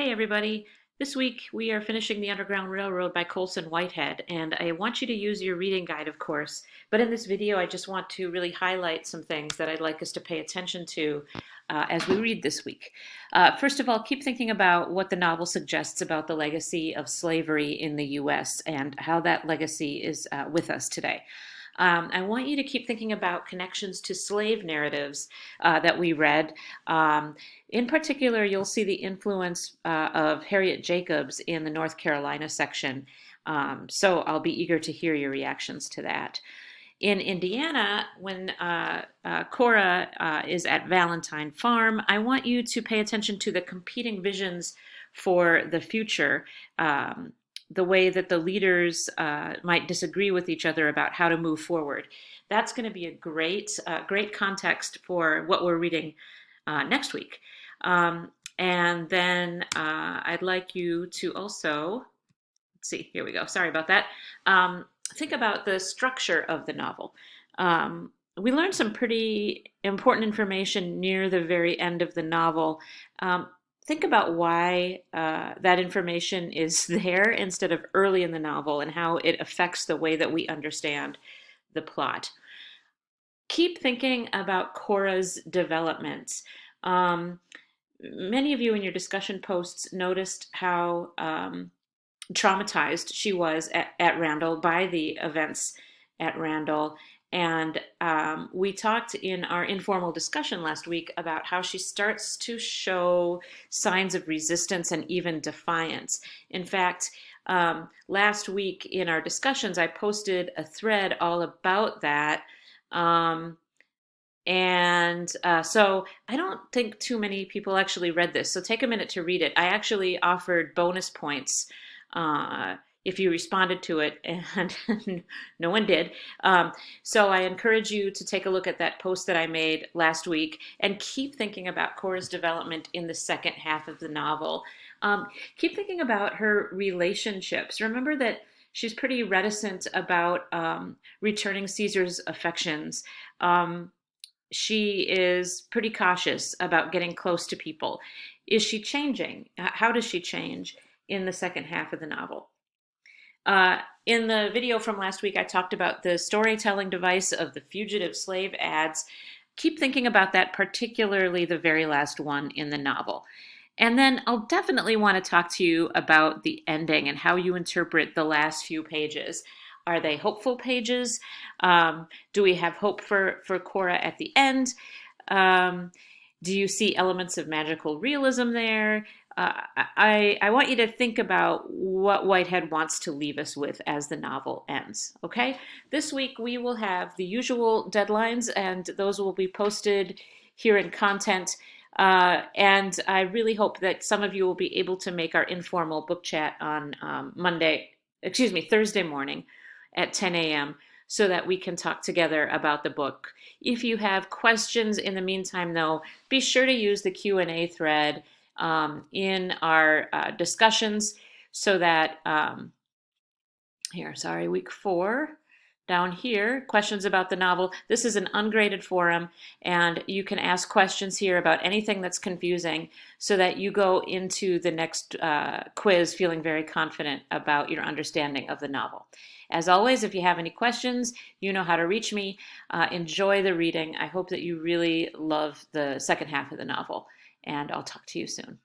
Hey everybody, this week we are finishing The Underground Railroad by Colson Whitehead, and I want you to use your reading guide, of course, but in this video I just want to really highlight some things that I'd like us to pay attention to as we read this week. First of all, keep thinking about what the novel suggests about the legacy of slavery in the US and how that legacy is with us today. I want you to keep thinking about connections to slave narratives that we read. In particular, you'll see the influence of Harriet Jacobs in the North Carolina section. So I'll be eager to hear your reactions to that. In Indiana, when Cora is at Valentine Farm, I want you to pay attention to the competing visions for the future. The way that the leaders might disagree with each other about how to move forward. That's going to be a great context for what we're reading next week. And then I'd like you to also, let's see, here we go. Sorry about that. Think about the structure of the novel. We learned some pretty important information near the very end of the novel. Think about why that information is there instead of early in the novel and how it affects the way that we understand the plot. Keep thinking about Cora's developments. Many of you in your discussion posts noticed how traumatized she was at Randall by the events at Randall. And we talked in our informal discussion last week about how she starts to show signs of resistance and even defiance. In fact, last week in our discussions, I posted a thread all about that. So I don't think too many people actually read this. So take a minute to read it. I actually offered bonus points if you responded to it, and no one did. So I encourage you to take a look at that post that I made last week and keep thinking about Cora's development in the second half of the novel. Keep thinking about her relationships. Remember that she's pretty reticent about returning Caesar's affections. She is pretty cautious about getting close to people. Is she changing? How does she change in the second half of the novel? In the video from last week, I talked about the storytelling device of the fugitive slave ads. Keep thinking about that, particularly the very last one in the novel. And then I'll definitely want to talk to you about the ending and how you interpret the last few pages. Are they hopeful pages? Do we have hope for Cora at the end? Do you see elements of magical realism there? I want you to think about what Whitehead wants to leave us with as the novel ends, okay? This week we will have the usual deadlines, and those will be posted here in content. And I really hope that some of you will be able to make our informal book chat on Thursday morning at 10 a.m. so that we can talk together about the book. If you have questions in the meantime, though, be sure to use the Q&A thread in our discussions so that, week 4, down here, questions about the novel. This is an ungraded forum, and you can ask questions here about anything that's confusing so that you go into the next quiz feeling very confident about your understanding of the novel. As always, if you have any questions, you know how to reach me. Enjoy the reading. I hope that you really love the second half of the novel, and I'll talk to you soon.